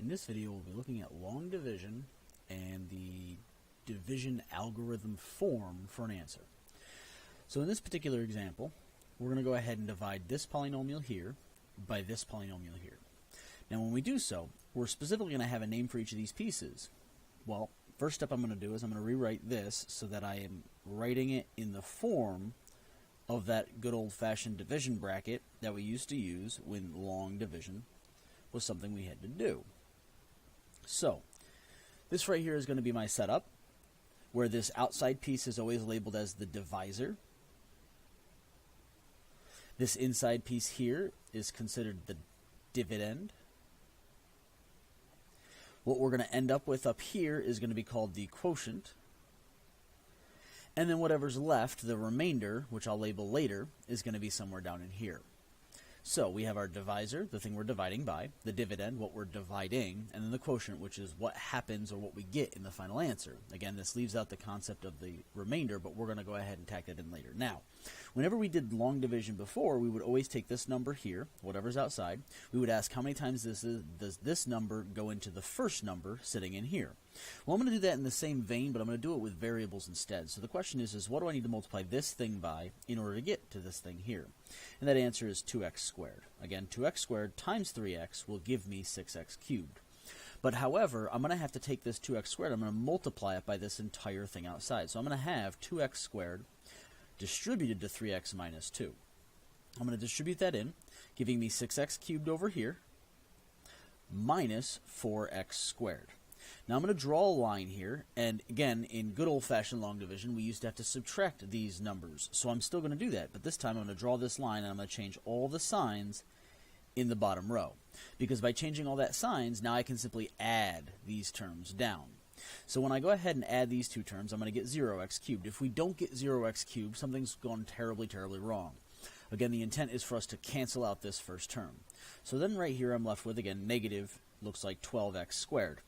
In this video, we'll be looking at long division and the division algorithm form for an answer. So in this particular example, we're going to go ahead and divide this polynomial here by this polynomial here. Now when we do so, we're specifically going to have a name for each of these pieces. Well, first step I'm going to do is I'm going to rewrite this so that I am writing it in the form of that good old-fashioned division bracket that we used to use when long division was something we had to do. So, this right here is going to be my setup, where this outside piece is always labeled as the divisor. This inside piece here is considered the dividend. What we're going to end up with up here is going to be called the quotient. And then whatever's left, the remainder, which I'll label later, is going to be somewhere down in here. So we have our divisor, the thing we're dividing by, the dividend, what we're dividing, and then the quotient, which is what happens or what we get in the final answer. Again, this leaves out the concept of the remainder, but we're going to go ahead and tack that in later. Now, whenever we did long division before, we would always take this number here, whatever's outside. We would ask how many times does this number go into the first number sitting in here. Well, I'm going to do that in the same vein, but I'm going to do it with variables instead. So the question is what do I need to multiply this thing by in order to get to this thing here? And that answer is 2x squared. Again, 2x squared times 3x will give me 6x cubed. But however, I'm going to have to take this 2x squared, I'm going to multiply it by this entire thing outside. So I'm going to have 2x squared distributed to 3x minus 2. I'm going to distribute that in, giving me 6x cubed over here minus 4x squared. Now I'm going to draw a line here, and again, in good old-fashioned long division, we used to have to subtract these numbers. So I'm still going to do that, but this time I'm going to draw this line, and I'm going to change all the signs in the bottom row. Because by changing all that signs, now I can simply add these terms down. So when I go ahead and add these two terms, I'm going to get 0x cubed. If we don't get 0x cubed, something's gone terribly, terribly wrong. Again, the intent is for us to cancel out this first term. So then right here I'm left with, again, negative, looks like 12x squared.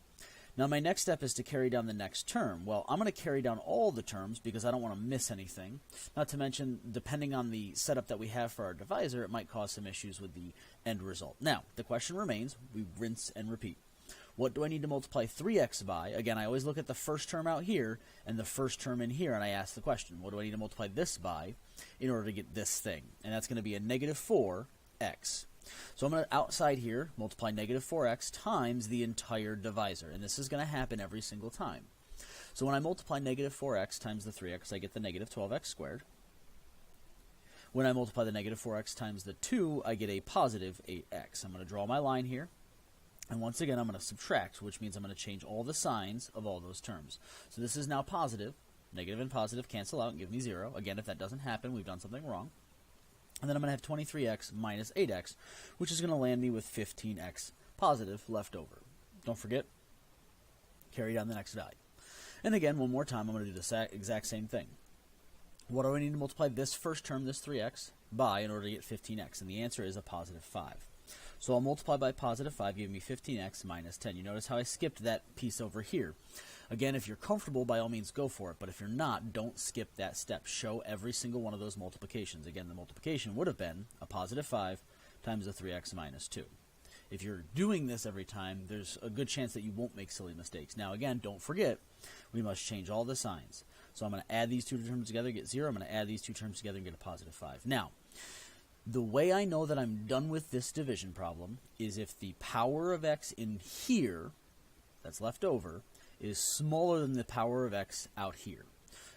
Now my next step is to carry down the next term. Well, I'm going to carry down all the terms because I don't want to miss anything. Not to mention, depending on the setup that we have for our divisor, it might cause some issues with the end result. Now, the question remains, we rinse and repeat. What do I need to multiply 3x by? Again, I always look at the first term out here and the first term in here, and I ask the question, what do I need to multiply this by in order to get this thing? And that's going to be a negative 4x. So I'm going to, outside here, multiply negative 4x times the entire divisor. And this is going to happen every single time. So when I multiply negative 4x times the 3x, I get the negative 12x squared. When I multiply the negative 4x times the 2, I get a positive 8x. I'm going to draw my line here. And once again, I'm going to subtract, which means I'm going to change all the signs of all those terms. So this is now positive. Negative and positive cancel out and give me 0. Again, if that doesn't happen, we've done something wrong. And then I'm going to have 23x minus 8x, which is going to land me with 15x positive left over. Don't forget, carry down the next value. And again, one more time, I'm going to do the exact same thing. What do I need to multiply this first term, this 3x, by in order to get 15x? And the answer is a positive 5. So I'll multiply by positive 5, giving me 15x minus 10. You notice how I skipped that piece over here. Again, if you're comfortable, by all means go for it. But if you're not, don't skip that step. Show every single one of those multiplications. Again, the multiplication would have been a positive 5 times a 3x minus 2. If you're doing this every time, there's a good chance that you won't make silly mistakes. Now again, don't forget, we must change all the signs. So I'm going to add these two terms together, get 0. I'm going to add these two terms together and get a positive 5. Now, the way I know that I'm done with this division problem is if the power of x in here, that's left over, is smaller than the power of x out here.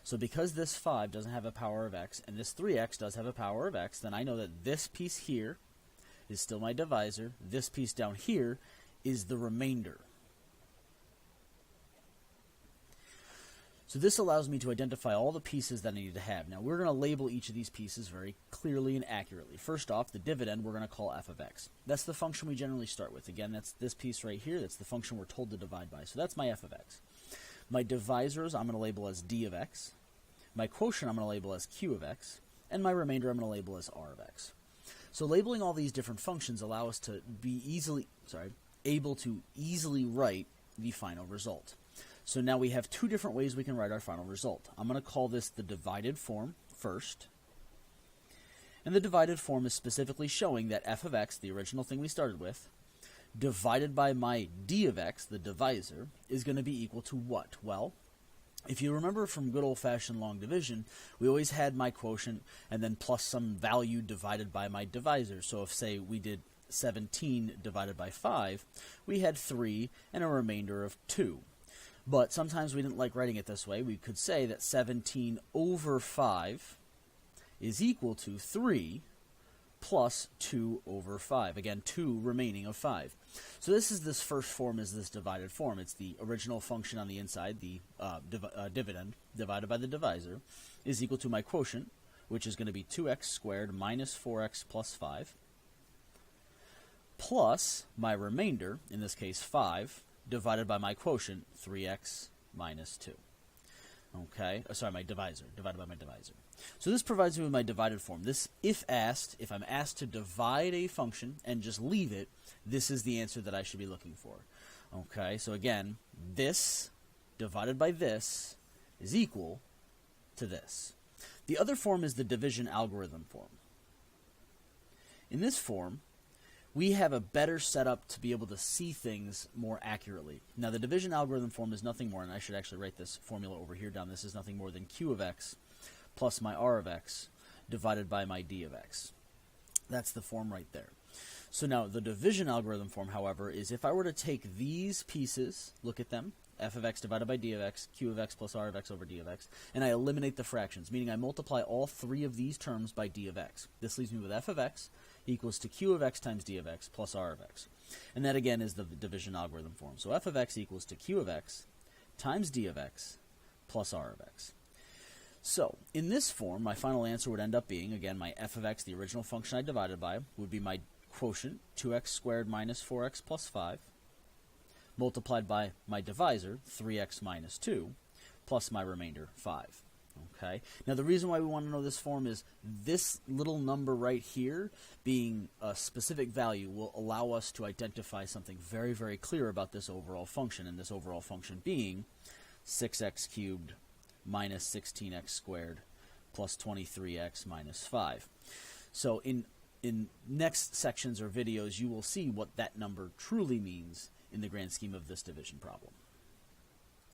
So because this 5 doesn't have a power of x, and this 3x does have a power of x, then I know that this piece here is still my divisor. This piece down here is the remainder. So this allows me to identify all the pieces that I need to have. Now we're going to label each of these pieces very clearly and accurately. First off, the dividend we're going to call f of x. That's the function we generally start with. Again, that's this piece right here. That's the function we're told to divide by. So that's my f of x. My divisors I'm going to label as d of x. My quotient I'm going to label as q of x. And my remainder I'm going to label as r of x. So labeling all these different functions allow us to be able to easily write the final result. So now we have two different ways we can write our final result. I'm going to call this the divided form first. And the divided form is specifically showing that f of x, the original thing we started with, divided by my d of x, the divisor, is going to be equal to what? Well, if you remember from good old-fashioned long division, we always had my quotient and then plus some value divided by my divisor. So if, say, we did 17 divided by 5, we had 3 and a remainder of 2. But sometimes we didn't like writing it this way. We could say that 17 over 5 is equal to 3 plus 2 over 5. Again, 2 remaining of 5. So this first form is this divided form. It's the original function on the inside, the dividend, divided by the divisor, is equal to my quotient, which is going to be 2x squared minus 4x plus 5, plus my remainder, in this case 5, divided by my quotient, 3x minus 2. Okay, sorry, my divisor, divided by my divisor. So this provides me with my divided form. This, if I'm asked to divide a function and just leave it, this is the answer that I should be looking for. Okay, so again, this divided by this is equal to this. The other form is the division algorithm form. In this form, we have a better setup to be able to see things more accurately. Now, the division algorithm form is nothing more, and I should actually write this formula over here down. This is nothing more than q of x plus my r of x divided by my d of x. That's the form right there. So now, the division algorithm form, however, is if I were to take these pieces, look at them, f of x divided by d of x, q of x plus r of x over d of x, and I eliminate the fractions, meaning I multiply all three of these terms by d of x. This leaves me with f of x equals to q of x times d of x plus r of x. And that, again, is the division algorithm form. So f of x equals to q of x times d of x plus r of x. So, in this form, my final answer would end up being, again, my f of x, the original function I divided by, would be my quotient, 2x squared minus 4x plus 5, multiplied by my divisor, 3x minus 2, plus my remainder, 5. Okay. Now, the reason why we want to know this form is this little number right here, being a specific value, will allow us to identify something very, very clear about this overall function, and this overall function being 6x cubed minus 16x squared plus 23x minus 5. So in next sections or videos, you will see what that number truly means in the grand scheme of this division problem.